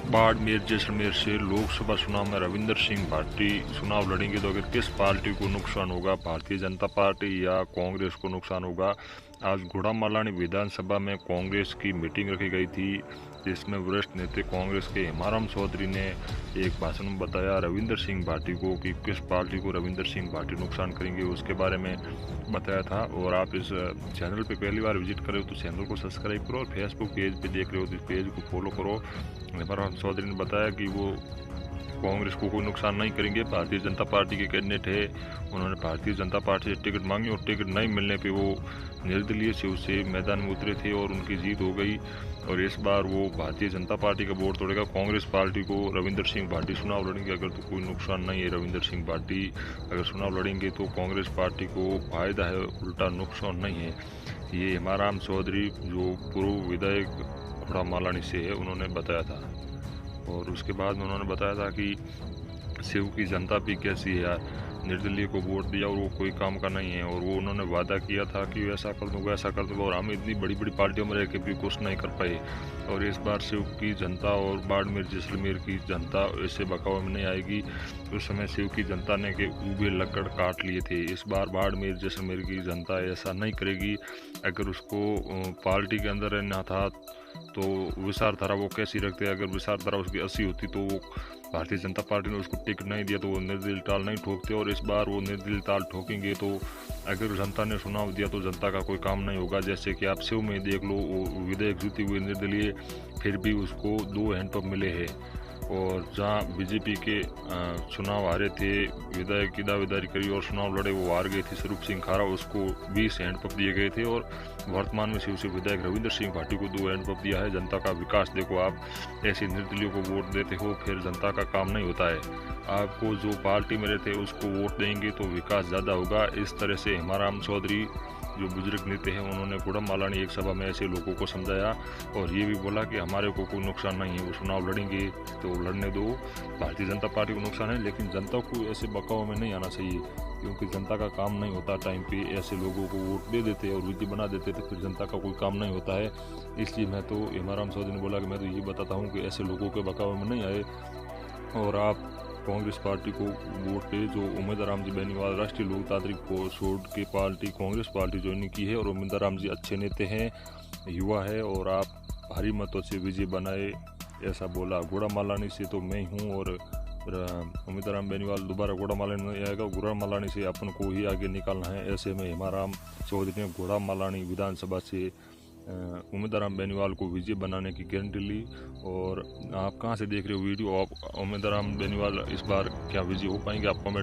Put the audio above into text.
बाड़मेर जैसलमेर से लोकसभा चुनाव में रविंदर सिंह भाटी चुनाव लड़ेंगे तो आखिर किस पार्टी को नुकसान होगा, भारतीय जनता पार्टी या कांग्रेस को नुकसान होगा। आज गुड़ामालानी विधानसभा में कांग्रेस की मीटिंग रखी गई थी, जिसमें वरिष्ठ नेता कांग्रेस के हेमाराम चौधरी ने एक भाषण में बताया रविंदर सिंह भाटी को कि किस पार्टी को रविंदर सिंह भाटी नुकसान करेंगे, उसके बारे में बताया था। और आप इस चैनल पे पहली बार विजिट कर रहे हो तो चैनल को सब्सक्राइब करो और फेसबुक पेज पे देख रहे हो तो पेज को फॉलो करो। हेमाराम चौधरी ने बताया कि वो कांग्रेस को कोई नुकसान नहीं करेंगे। भारतीय जनता पार्टी के कैंडिडेट है, उन्होंने भारतीय जनता पार्टी से टिकट मांगी और टिकट नहीं मिलने पे वो निर्दलीय से मैदान में उतरे थे और उनकी जीत हो गई। और इस बार वो भारतीय जनता पार्टी का बोर्ड तोड़ेगा। कांग्रेस पार्टी को रविंदर सिंह भाटी चुनाव लड़ेंगे अगर तो कोई नुकसान नहीं है। रविंदर सिंह भाटी अगर चुनाव लड़ेंगे तो कांग्रेस पार्टी को फायदा है, उल्टा नुकसान नहीं है। ये हेमाराम चौधरी जो पूर्व विधायक गुड़ामालानी से है, उन्होंने बताया था। और उसके बाद में उन्होंने बताया था कि सेव की जनता भी कैसी है यार, निर्दलीय को वोट दिया और वो कोई काम का नहीं है। और वो उन्होंने वादा किया था कि ऐसा कर दूंगा ऐसा कर दूंगा, और हम इतनी बड़ी बड़ी पार्टियों में रह के भी कुछ नहीं कर पाए। और इस बार सेव की जनता और बाड़मेर जैसलमेर की जनता ऐसे बकावा में नहीं आएगी। उस समय सेव की जनता ने के ऊबे लकड़ काट लिए थे। इस बार बाड़मेर जैसलमेर की जनता ऐसा नहीं करेगी। अगर उसको पार्टी के अंदर रहना था तो विचारधारा वो कैसी रखते हैं, अगर विचारधारा उसकी 80 होती तो वो भारतीय जनता पार्टी ने उसको टिकट नहीं दिया तो वो निर्दलीय ताल नहीं ठोकते। और इस बार वो निर्दलीय ताल ठोकेंगे तो अगर जनता ने चुनाव दिया तो जनता का कोई काम नहीं होगा। जैसे कि आप सेव में देख लो, विधेयक जीती हुई निर्दलीय फिर भी उसको 2 हैंडपंप मिले हैं। और जहां बीजेपी के चुनाव हारे थे, विधायक की दावेदारी करी और चुनाव लड़े, वो हार गए थे स्वरूप सिंह खारा, उसको 20 हैंडपंप दिए गए थे। और वर्तमान में शिवसेना विधायक रविंदर सिंह भाटी को 2 हैंडपंप दिया है। जनता का विकास देखो, आप ऐसे निर्दलीयों को वोट देते हो फिर जनता का काम नहीं होता है। आपको जो पार्टी में रहते हैं उसको वोट देंगे तो विकास ज़्यादा होगा। इस तरह से हेमाराम चौधरी जो बुजुर्ग नेता हैं, उन्होंने गुड़ामालानी एक सभा में ऐसे लोगों को समझाया और ये भी बोला कि हमारे को कोई नुकसान नहीं है, वो चुनाव लड़ेंगे तो लड़ने दो, भारतीय जनता पार्टी को नुकसान है लेकिन जनता को ऐसे बकाव में नहीं आना चाहिए, क्योंकि जनता का काम नहीं होता टाइम पे ऐसे लोगों को वोट दे देते और विधि बना देते तो फिर जनता का कोई काम नहीं होता है। इसलिए मैं तो हेमाराम चौधरी ने बोला कि मैं तो ये बताता हूँ कि ऐसे लोगों के बकाव में नहीं आए। और आप कांग्रेस पार्टी को वोट दे। जो उम्मीदराम जी बेनीवाल राष्ट्रीय लोकतांत्रिक को छोड़ के पार्टी कांग्रेस पार्टी ज्वाइन की है और उम्मीदराम जी अच्छे नेता हैं, युवा है, और आप भारी मतों से विजय बनाए, ऐसा बोला। गुड़ामालानी से तो मैं हूँ और उम्मीदराम बेनीवाल दोबारा गुड़ामालानी नहीं आएगा, गुड़ामालानी से अपन को ही आगे निकालना है। ऐसे में हेमाराम चौधरी ने गुड़ामालानी विधानसभा से उम्मीदराम बेनीवाल को विजय बनाने की गारंटी ली। और आप कहां से देख रहे हो वीडियो, आप उम्मीदराम बेनीवाल इस बार क्या विजय हो पाएंगे, आप कमेंट